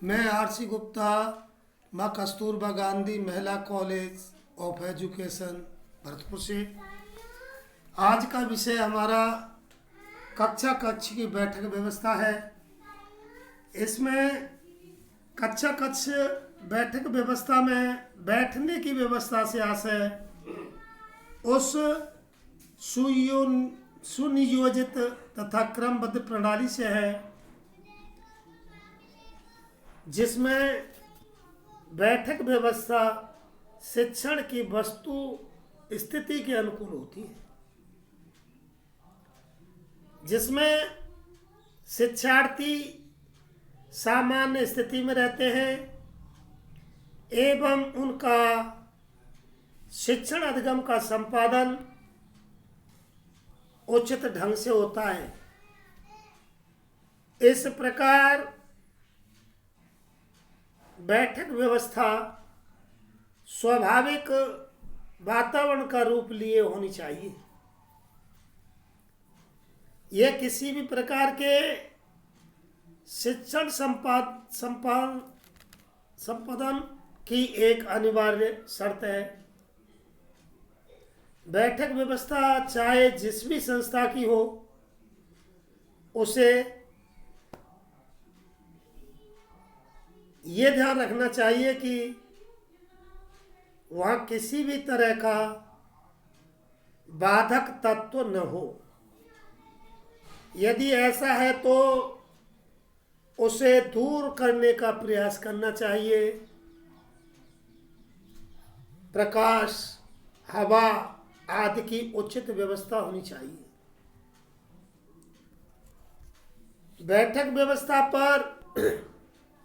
मैं आरसी गुप्ता, माँ कस्तूरबा गांधी महिला कॉलेज ऑफ एजुकेशन भरतपुर से। आज का विषय हमारा कक्षा कक्ष की बैठक व्यवस्था है। इसमें कक्षा कक्ष बैठक व्यवस्था में बैठने की व्यवस्था से आशय उस सुनियोजित तथा क्रमबद्ध प्रणाली से है जिसमें बैठक व्यवस्था शिक्षण की वस्तु स्थिति के अनुकूल होती है, जिसमें शिक्षार्थी सामान्य स्थिति में रहते हैं एवं उनका शिक्षण अधिगम का संपादन उचित ढंग से होता है। इस प्रकार बैठक व्यवस्था स्वाभाविक वातावरण का रूप लिए होनी चाहिए। यह किसी भी प्रकार के शिक्षण संपादन की एक अनिवार्य शर्त है। बैठक व्यवस्था चाहे जिस भी संस्था की हो, उसे ये ध्यान रखना चाहिए कि वहाँ किसी भी तरह का बाधक तत्व न हो। यदि ऐसा है तो उसे दूर करने का प्रयास करना चाहिए। प्रकाश, हवा आदि की उचित व्यवस्था होनी चाहिए। बैठक व्यवस्था पर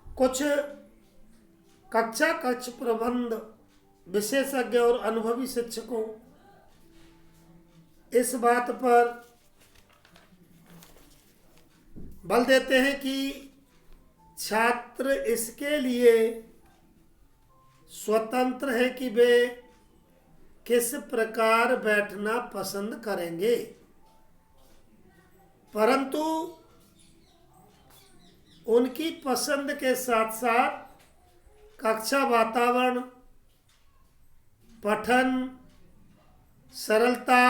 कुछ कक्षा कक्ष प्रबंध विशेषज्ञ और अनुभवी शिक्षकों इस बात पर बल देते हैं कि छात्र इसके लिए स्वतंत्र है कि वे किस प्रकार बैठना पसंद करेंगे, परंतु उनकी पसंद के साथ साथ कक्षा वातावरण, पठन सरलता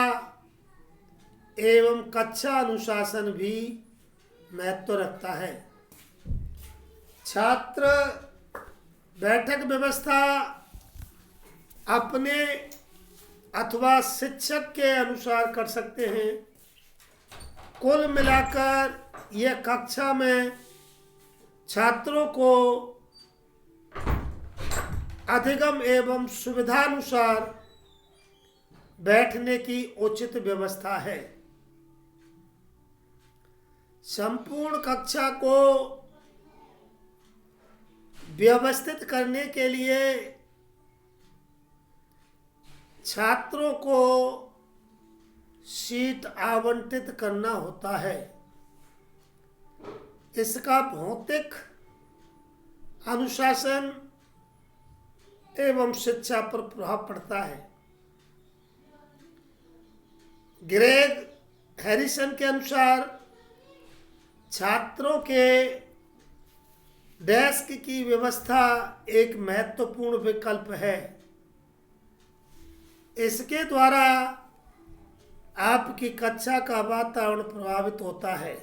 एवं कक्षा अनुशासन भी महत्व रखता है। छात्र बैठक व्यवस्था अपने अथवा शिक्षक के अनुसार कर सकते हैं। कुल मिलाकर यह कक्षा में छात्रों को अधिगम एवं सुविधानुसार बैठने की उचित व्यवस्था है। संपूर्ण कक्षा को व्यवस्थित करने के लिए छात्रों को सीट आवंटित करना होता है। इसका भौतिक अनुशासन एवं शिक्षा पर प्रभाव पड़ता है। ग्रेग हैरिसन के अनुसार छात्रों के डेस्क की व्यवस्था एक महत्वपूर्ण विकल्प है। इसके द्वारा आपकी कक्षा का वातावरण प्रभावित होता है।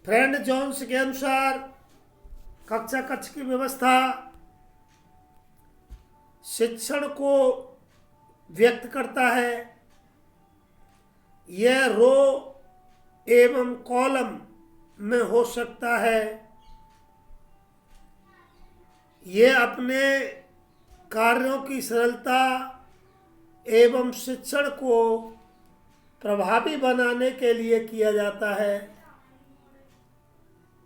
फ्रेंड जोन्स के अनुसार कक्षा कक्ष की व्यवस्था शिक्षण को व्यक्त करता है। यह रो एवं कॉलम में हो सकता है। यह अपने कार्यों की सरलता एवं शिक्षण को प्रभावी बनाने के लिए किया जाता है।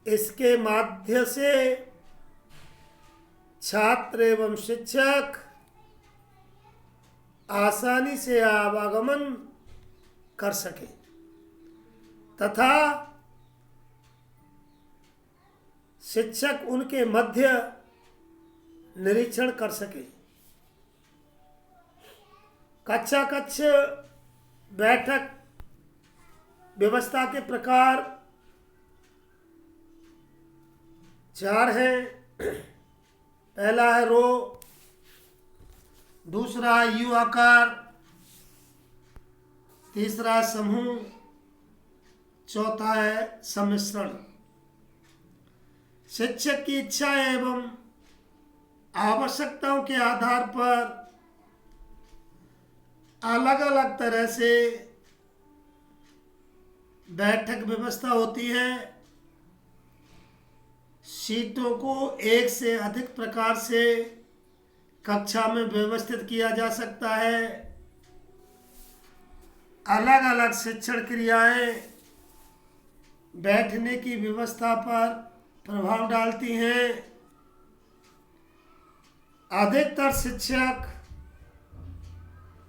इसके माध्यम से छात्र एवं शिक्षक आसानी से आवागमन कर सके तथा शिक्षक उनके मध्य निरीक्षण कर सके। कक्षा कक्ष बैठक व्यवस्था के प्रकार 4 हैं। पहला है रो, दूसरा यू आकार, तीसरा समूह, चौथा है सम्मिश्रण। शिक्षक की इच्छा एवं आवश्यकताओं के आधार पर अलग अलग तरह से बैठक व्यवस्था होती है। सीटों को एक से अधिक प्रकार से कक्षा में व्यवस्थित किया जा सकता है। अलग अलग शिक्षण क्रियाएं बैठने की व्यवस्था पर प्रभाव डालती हैं। अधिकतर शिक्षक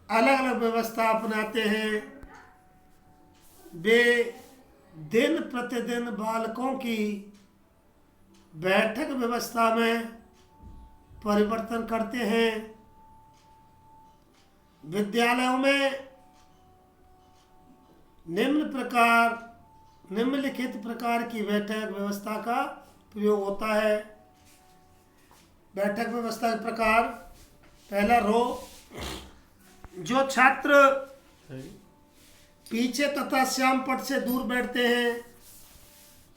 अलग अलग व्यवस्था अपनाते हैं। वे दिन प्रतिदिन बालकों की बैठक व्यवस्था में परिवर्तन करते हैं। विद्यालयों में निम्नलिखित प्रकार की बैठक व्यवस्था का प्रयोग होता है। बैठक व्यवस्था के प्रकार, पहला रो, जो छात्र पीछे तथा श्याम पट से दूर बैठते हैं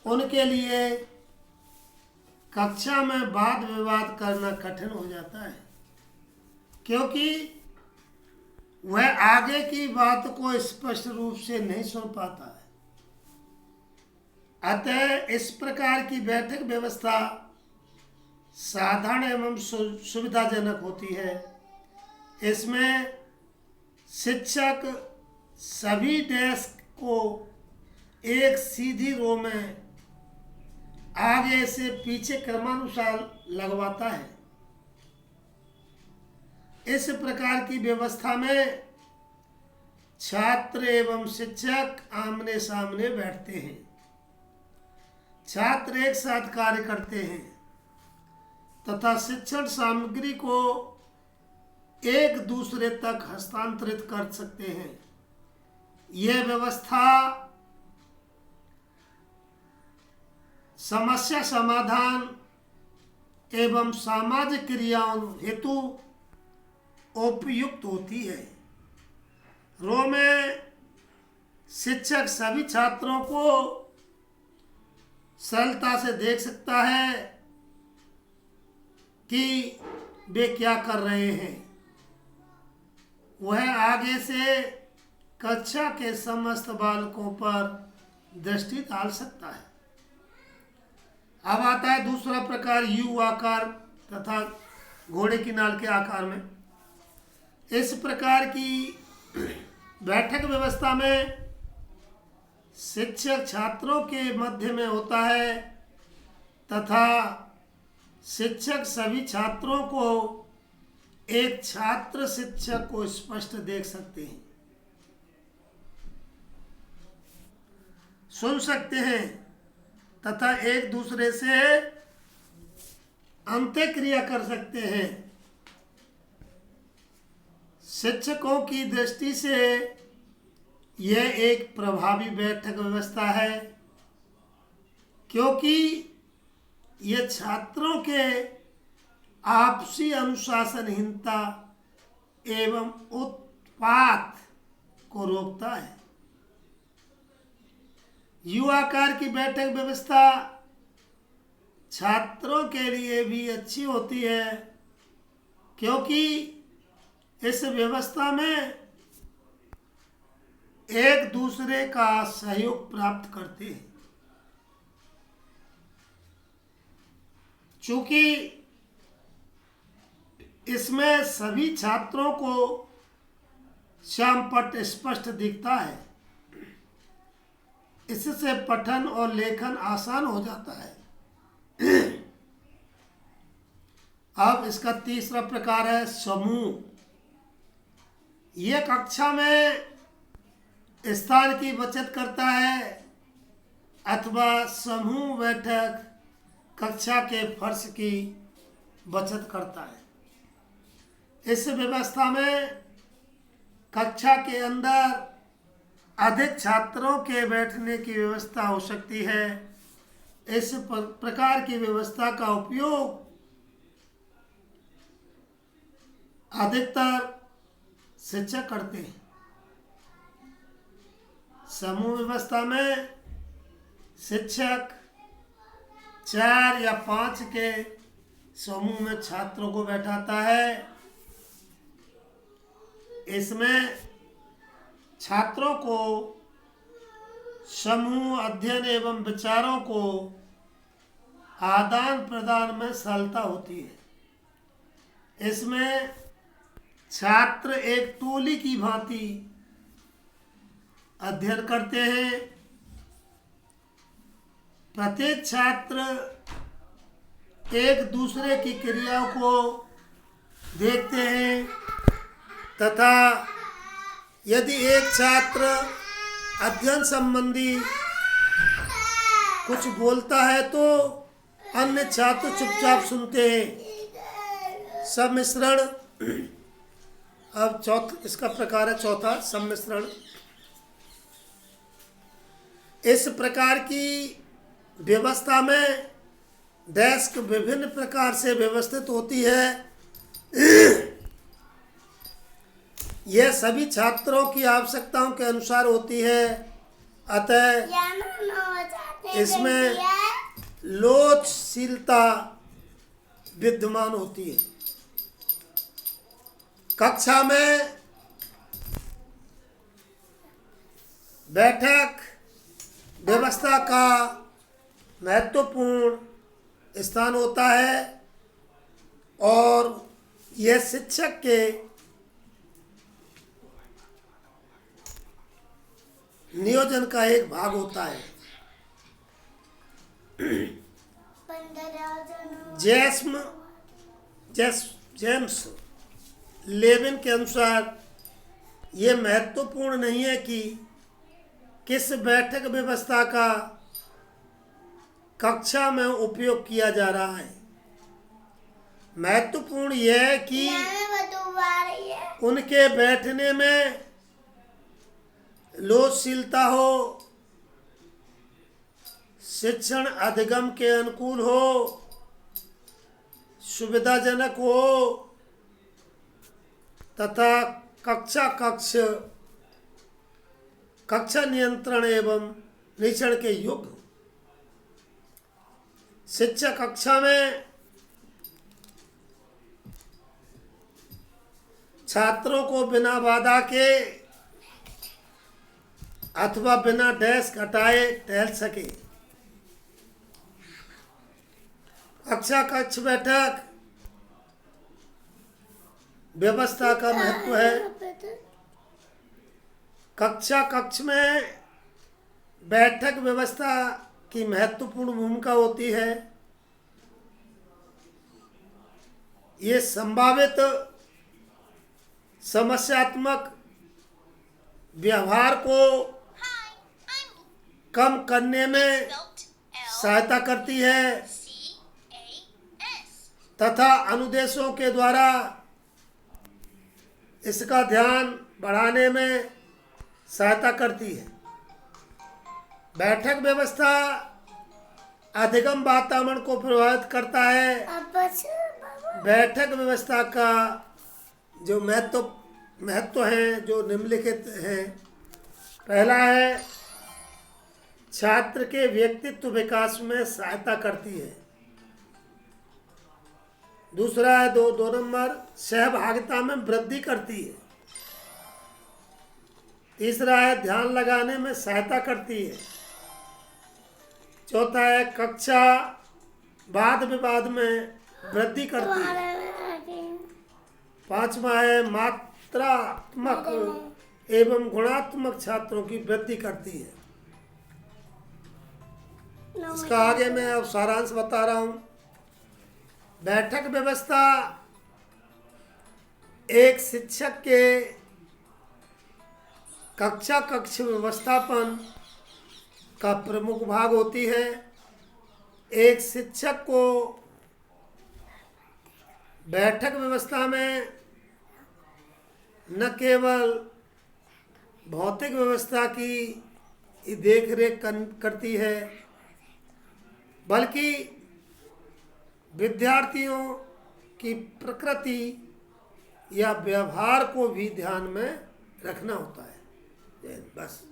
उनके लिए कक्षा में वाद विवाद करना कठिन हो जाता है, क्योंकि वह आगे की बात को स्पष्ट रूप से नहीं सुन पाता है। अतः इस प्रकार की बैठक व्यवस्था साधारण एवं सुविधाजनक होती है। इसमें शिक्षक सभी डेस्क को एक सीधी रो में आगे से पीछे क्रमानुसार लगवाता है। इस प्रकार की व्यवस्था में छात्र एवं शिक्षक आमने सामने बैठते हैं। छात्र एक साथ कार्य करते हैं तथा शिक्षण सामग्री को एक दूसरे तक हस्तांतरित कर सकते हैं। यह व्यवस्था समस्या समाधान एवं सामाजिक क्रियाओं हेतु उपयुक्त होती है। रो में शिक्षक सभी छात्रों को सरलता से देख सकता है कि वे क्या कर रहे हैं। वह आगे से कक्षा के समस्त बालकों पर दृष्टि डाल सकता है। अब आता है दूसरा प्रकार, यू आकार तथा घोड़े की नाल के आकार में। इस प्रकार की बैठक व्यवस्था में शिक्षक छात्रों के मध्य में होता है तथा शिक्षक सभी छात्रों को एक छात्र शिक्षक को स्पष्ट देख सकते हैं, सुन सकते हैं तथा एक दूसरे से अंत्यक्रिया कर सकते हैं। शिक्षकों की दृष्टि से यह एक प्रभावी बैठक व्यवस्था है, क्योंकि यह छात्रों के आपसी अनुशासनहीनता एवं उत्पात को रोकता है। यू आकार की बैठक व्यवस्था छात्रों के लिए भी अच्छी होती है, क्योंकि इस व्यवस्था में एक दूसरे का सहयोग प्राप्त करते हैं। चूंकि इसमें सभी छात्रों को श्यामपट्ट स्पष्ट दिखता है, इससे पठन और लेखन आसान हो जाता है। अब इसका तीसरा प्रकार है समूह। यह कक्षा में स्थान की बचत करता है अथवा समूह बैठक कक्षा के फर्श की बचत करता है। इस व्यवस्था में कक्षा के अंदर अधिक छात्रों के बैठने की व्यवस्था हो सकती है इस प्रकार की व्यवस्था का उपयोग अधिकतर शिक्षक करते हैं। समूह व्यवस्था में शिक्षक 4 या 5 के समूह में छात्रों को बैठाता है। इसमें छात्रों को समूह अध्ययन एवं विचारों को आदान प्रदान में सरलता होती है। इसमें छात्र एक टोली की भांति अध्ययन करते हैं। प्रत्येक छात्र एक दूसरे की क्रियाओं को देखते हैं तथा यदि एक छात्र अध्ययन संबंधी कुछ बोलता है तो अन्य छात्र चुपचाप सुनते हैं। सम्मिश्रण, अब इसका प्रकार है चौथा, सम्मिश्रण। इस प्रकार की व्यवस्था में डेस्क विभिन्न प्रकार से व्यवस्थित होती है। यह सभी छात्रों की आवश्यकताओं के अनुसार होती है, अतः इसमें लोचशीलता विद्यमान होती है। कक्षा में बैठक व्यवस्था का महत्वपूर्ण स्थान होता है और यह शिक्षक के नियोजन का एक भाग होता है। जेम्स लेविन के अनुसार यह महत्वपूर्ण नहीं है कि किस बैठक व्यवस्था का कक्षा में उपयोग किया जा रहा है। महत्वपूर्ण यह है कि उनके बैठने में लोचशीलता हो, शिक्षण अधिगम के अनुकूल हो, सुविधाजनक हो तथा कक्षा नियंत्रण एवं निरीक्षण के योग्य हो। शिक्षक कक्षा में छात्रों को बिना बाधा के अथवा बिना डेस्क हटाए टहल सके। कक्षा कक्ष बैठक व्यवस्था का महत्व है। कक्षा कक्ष में बैठक व्यवस्था की महत्वपूर्ण भूमिका होती है। ये संभावित समस्यात्मक व्यवहार को कम करने में सहायता करती है तथा अनुदेशों के द्वारा इसका ध्यान बढ़ाने में सहायता करती है। बैठक व्यवस्था अधिगम वातावरण को प्रभावित करता है। बैठक व्यवस्था का जो महत्व है जो निम्नलिखित है। पहला है छात्र के व्यक्तित्व विकास में सहायता करती है। दूसरा है दो नंबर सहभागिता में वृद्धि करती है। तीसरा है ध्यान लगाने में सहायता करती है। चौथा है कक्षा वाद विवाद में वृद्धि करती है। पांचवा है मात्रात्मक एवं गुणात्मक छात्रों की वृद्धि करती है। इसका आगे मैं अब सारांश बता रहा हूँ। बैठक व्यवस्था एक शिक्षक के कक्ष व्यवस्थापन का प्रमुख भाग होती है। एक शिक्षक को बैठक व्यवस्था में न केवल भौतिक व्यवस्था की देखरेख करती है बल्कि विद्यार्थियों की प्रकृति या व्यवहार को भी ध्यान में रखना होता है। बस।